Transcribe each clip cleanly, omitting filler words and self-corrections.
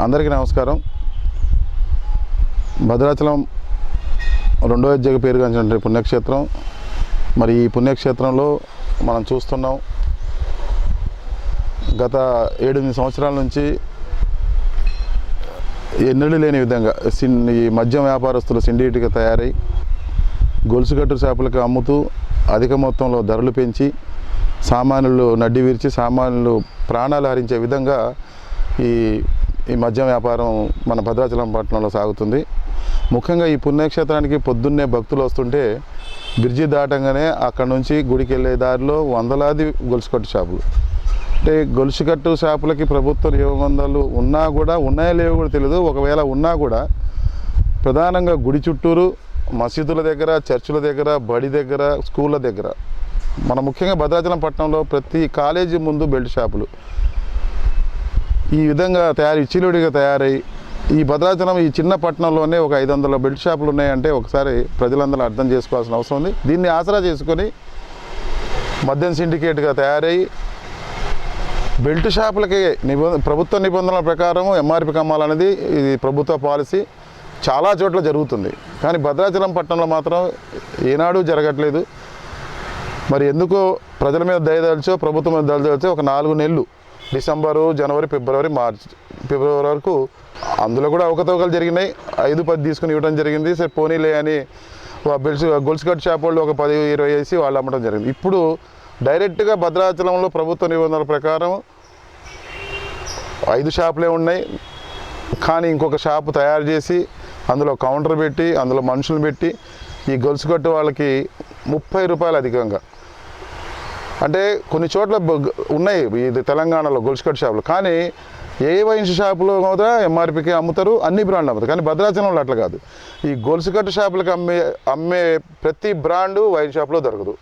అందరికీ నమస్కారం. భద్రాచలం రెండో అధ్యాయ పేరుగాంచిన పుణ్యక్షేత్రం. మరి ఈ పుణ్యక్షేత్రంలో మనం చూస్తున్నాం, గత 7-8 సంవత్సరాల నుంచి ఎన్నడూ లేని విధంగా ఈ మద్యం వ్యాపారస్తులు సిండికేట్గా తయారై గొలుసుకట్టు చేపలకు అమ్ముతూ అధిక మొత్తంలో ధరలు పెంచి సామాన్యులు నడ్డి విరిచి సామాన్యులు ప్రాణాలు హరించే విధంగా ఈ మద్యం వ్యాపారం మన భద్రాచలం పట్టణంలో సాగుతుంది. ముఖ్యంగా ఈ పుణ్యక్షేత్రానికి పొద్దున్నే భక్తులు వస్తుంటే బ్రిడ్జి దాటంగానే అక్కడ నుంచి గుడికి వెళ్ళే దారిలో వందలాది గొలుసుకట్టు షాపులు. అంటే గొలుసుకట్టు షాపులకి ప్రభుత్వ నిబంధనలు ఉన్నా కూడా ఉన్నాయో లేవో కూడా తెలియదు. ఒకవేళ ఉన్నా కూడా ప్రధానంగా గుడి చుట్టూరు, మసీదుల దగ్గర, చర్చిల దగ్గర, బడి దగ్గర, స్కూళ్ళ దగ్గర, మన ముఖ్యంగా భద్రాచలం పట్టణంలో ప్రతి కాలేజీ ముందు బెల్ట్ షాపులు ఈ విధంగా చిలుడిగా తయారై ఈ భద్రాచలం ఈ చిన్న పట్టణంలోనే ఒక 500 బెల్ట్ షాపులు ఉన్నాయంటే ఒకసారి ప్రజలందరూ అర్థం చేసుకోవాల్సిన అవసరం ఉంది. దీన్ని ఆసరా చేసుకొని మద్యం సిండికేట్గా తయారై బెల్ట్ షాపులకి ప్రభుత్వ నిబంధనల ప్రకారం ఎంఆర్పీకి అమ్మాలనేది ఇది ప్రభుత్వ పాలసీ. చాలా చోట్ల జరుగుతుంది, కానీ భద్రాచలం పట్టణంలో మాత్రం ఏనాడు జరగట్లేదు. మరి ఎందుకో ప్రజల మీద దయదలిచో ప్రభుత్వం మీద దయదలిచో ఒక 4 నెలలు డిసెంబరు, జనవరి, ఫిబ్రవరి, మార్చ్, ఫిబ్రవరి వరకు అందులో కూడా అవకతవకలు జరిగినాయి. 5-10 తీసుకుని ఇవ్వడం జరిగింది. సరే పోనీలే అని గొలుసుకట్టు షాప్ వాళ్ళు ఒక 10-20 వేసి వాళ్ళు అమ్మడం జరిగింది. ఇప్పుడు డైరెక్ట్గా భద్రాచలంలో ప్రభుత్వ నిబంధనల ప్రకారం 5 షాపులే ఉన్నాయి, కానీ ఇంకొక షాపు తయారు చేసి అందులో కౌంటర్ పెట్టి అందులో మనుషులు పెట్టి ఈ గొలుసుకట్టు వాళ్ళకి 30 రూపాయలు అధికంగా, అంటే కొన్ని చోట్ల ఉన్నాయి ఇది తెలంగాణలో గొలుసుకట్టు షాపులు, కానీ ఏ వైన్ షాపులో కూడా ఎంఆర్పీకి అమ్ముతారు, అన్ని బ్రాండ్లు అమ్ముతారు. కానీ భద్రాచలంలో అట్లా కాదు. ఈ గొలుసుకట్టు షాపులకి అమ్మే ప్రతి బ్రాండు వైన్ షాప్లో దొరకదు.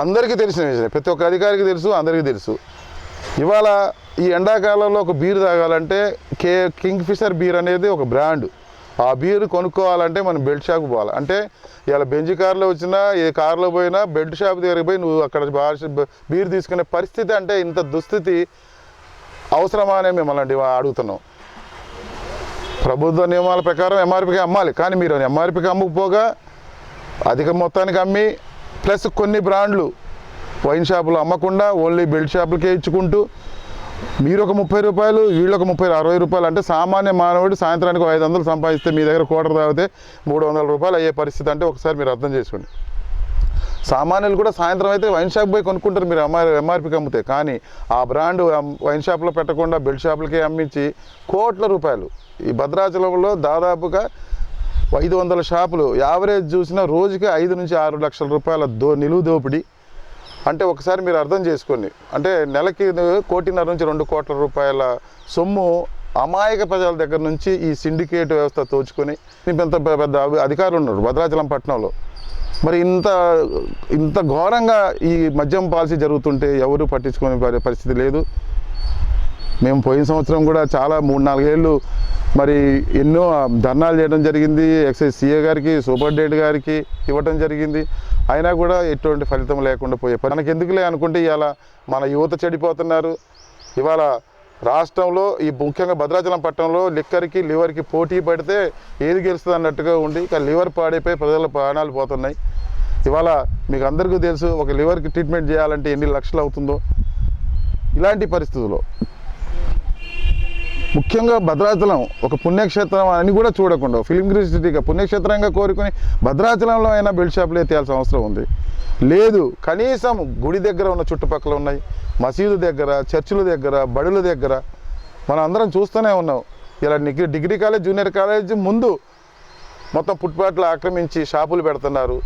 అందరికీ తెలిసిన విషయం, ప్రతి ఒక్క అధికారికి తెలుసు, అందరికీ తెలుసు. ఇవాళ ఈ ఎండాకాలంలో ఒక బీర్ తాగాలంటే కింగ్ ఫిషర్ బీర్ అనేది ఒక బ్రాండు. ఆ బీర్ కొనుక్కోవాలంటే మనం బెల్ట్ షాప్కి పోవాలి. అంటే ఇలా బెంజ్ కారులో వచ్చినా ఏ కారులో పోయినా బెల్ట్ షాప్ దగ్గరికి పోయి నువ్వు అక్కడ బీర్ తీసుకునే పరిస్థితి, అంటే ఇంత దుస్థితి అవసరమా అని మిమ్మల్ని అడుగుతున్నాం. ప్రభుత్వ నియమాల ప్రకారం ఎంఆర్పీకి అమ్మాలి, కానీ మీరు ఎంఆర్పీకి అమ్మకపోగా అధిక మొత్తానికి అమ్మి ప్లస్ కొన్ని బ్రాండ్లు వైన్ షాపులు అమ్మకుండా ఓన్లీ బెల్ట్ షాపులకే ఇచ్చుకుంటూ మీరు ఒక 30 రూపాయలు, వీళ్ళు ఒక 60 రూపాయలు, అంటే సామాన్య మానవుడు సాయంత్రానికి 500 సంపాదిస్తే మీ దగ్గర క్వార్టర్ తాగితే 300 రూపాయలు అయ్యే పరిస్థితి. అంటే ఒకసారి మీరు అర్థం చేసుకోండి. సామాన్యులు కూడా సాయంత్రం అయితే వైన్ షాప్ పోయి కొనుక్కుంటారు మీరు ఎంఆర్పీకి అమ్మితే, కానీ ఆ బ్రాండ్ వైన్ షాప్లో పెట్టకుండా బెల్ట్ షాపులకే అమ్మించి కోట్ల రూపాయలు. ఈ భద్రాచలంలో దాదాపుగా 500 షాపులు, యావరేజ్ చూసినా రోజుకి 5-6 లక్షల రూపాయల నిలువు దోపిడీ. అంటే ఒకసారి మీరు అర్థం చేసుకోండి, అంటే నెలకి 1.5 నుంచి 2 కోట్ల రూపాయల సొమ్ము అమాయక ప్రజల దగ్గర నుంచి ఈ సిండికేట్ వ్యవస్థ తోచుకొని ఇంత పెద్ద అధికారులు ఉన్నారు భద్రాచలం పట్టణంలో. మరి ఇంత ఘోరంగా ఈ మద్యం పాలసీ జరుగుతుంటే ఎవరు పట్టించుకునే పరిస్థితి లేదు. మేము పోయిన సంవత్సరం కూడా చాలా 3-4 ఏళ్ళు మరి ఎన్నో ధర్నాలు చేయడం జరిగింది. ఎక్సైజ్ సీఏ గారికి, సూపరింటెండెంట్ గారికి ఇవ్వడం జరిగింది. అయినా కూడా ఎటువంటి ఫలితం లేకుండా పోయే మనకి ఎందుకులే అనుకుంటే ఇవాళ మన యువత చెడిపోతున్నారు. ఇవాళ రాష్ట్రంలో ఈ ముఖ్యంగా భద్రాచలం పట్టణంలో లిక్కర్కి లివర్కి పోటీ పడితే ఏది గెలుస్తుంది అన్నట్టుగా ఉండి ఇక లివర్ పాడైపోయి ప్రజల ప్రాణాలు పోతున్నాయి. ఇవాళ మీకు అందరికీ తెలుసు, ఒక లివర్కి ట్రీట్మెంట్ చేయాలంటే ఎన్ని లక్షలు అవుతుందో. ఇలాంటి పరిస్థితుల్లో ముఖ్యంగా భద్రాచలం ఒక పుణ్యక్షేత్రం అని కూడా చూడకుండా ఫిలిం సిటీగా పుణ్యక్షేత్రంగా కోరుకుని భద్రాచలంలో అయినా బెల్ట్ షాపులు ఎత్తేయాల్సిన అవసరం ఉంది లేదు. కనీసం గుడి దగ్గర ఉన్న చుట్టుపక్కల ఉన్నాయి, మసీదు దగ్గర, చర్చిల దగ్గర, బడుల దగ్గర మనం అందరం చూస్తూనే ఉన్నాం. ఇలా డిగ్రీ కాలేజ్, జూనియర్ కాలేజ్ ముందు మొత్తం ఫుట్పాత్లు ఆక్రమించి షాపులు పెడుతున్నారు.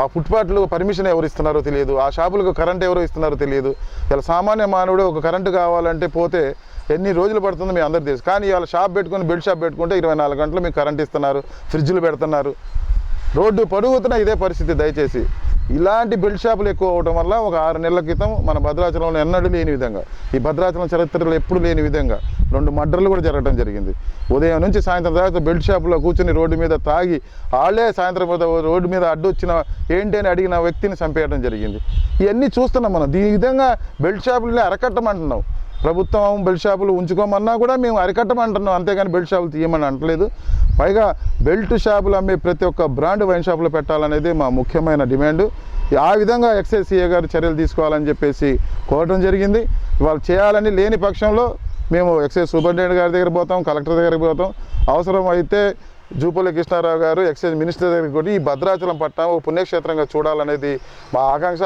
ఆ ఫుట్పాత్లు పర్మిషన్ ఎవరు ఇస్తున్నారో తెలియదు, ఆ షాపులకు కరెంట్ ఎవరు ఇస్తున్నారో తెలియదు. ఇలా సామాన్య మానవుడు ఒక కరెంటు కావాలంటే పోతే ఎన్ని రోజులు పడుతుందో మీ అందరికీ తెలుసు. కానీ ఇవాళ షాప్ పెట్టుకుని బెల్ట్ షాప్ పెట్టుకుంటే 24 గంటలు మీకు కరెంట్ ఇస్తున్నారు, ఫ్రిడ్జ్లు పెడుతున్నారు. రోడ్డు పొడుగుతున్న ఇదే పరిస్థితి. దయచేసి ఇలాంటి బెల్ట్ షాపులు ఎక్కువ అవడం వల్ల ఒక 6 నెలల క్రితం మన భద్రాచలంలో ఎన్నడూ లేని విధంగా, ఈ భద్రాచలం చరిత్రలో ఎప్పుడు లేని విధంగా 2 మర్డర్లు కూడా జరగడం జరిగింది. ఉదయం నుంచి సాయంత్రం దాకా బెల్ట్ షాపులో కూర్చొని రోడ్డు మీద తాగి వాళ్ళే సాయంత్రం రోడ్డు మీద అడ్డొచ్చిన ఏంటి అని అడిగిన వ్యక్తిని చంపేయడం జరిగింది. ఇవన్నీ చూస్తున్నాం మనం. ఈ విధంగా బెల్ట్ షాపులని అరకట్టమంటున్నాం. ప్రభుత్వం బెల్ట్ షాపులు ఉంచుకోమన్నా కూడా మేము అరికట్టమంటున్నాం, అంతేగాని బెల్ట్ షాపులు తీయమని అంటలేదు. పైగా బెల్ట్ షాపులు అమ్మే ప్రతి ఒక్క బ్రాండ్ వైన్ షాపులో పెట్టాలనేది మా ముఖ్యమైన డిమాండ్. ఆ విధంగా ఎక్సైజ్ సీఏ గారు చర్యలు తీసుకోవాలని చెప్పేసి కోరడం జరిగింది. వాళ్ళు చేయాలని లేని పక్షంలో మేము ఎక్సైజ్ సూపరింటెండెంట్ గారి దగ్గర పోతాం, కలెక్టర్ దగ్గరికి పోతాం. అవసరం అయితే జూపల్లి కృష్ణారావు గారు ఎక్సైజ్ మినిస్టర్ దగ్గరికి కూడా ఈ భద్రాచలం పట్టణం ఓ పుణ్యక్షేత్రంగా చూడాలనేది మా ఆకాంక్ష.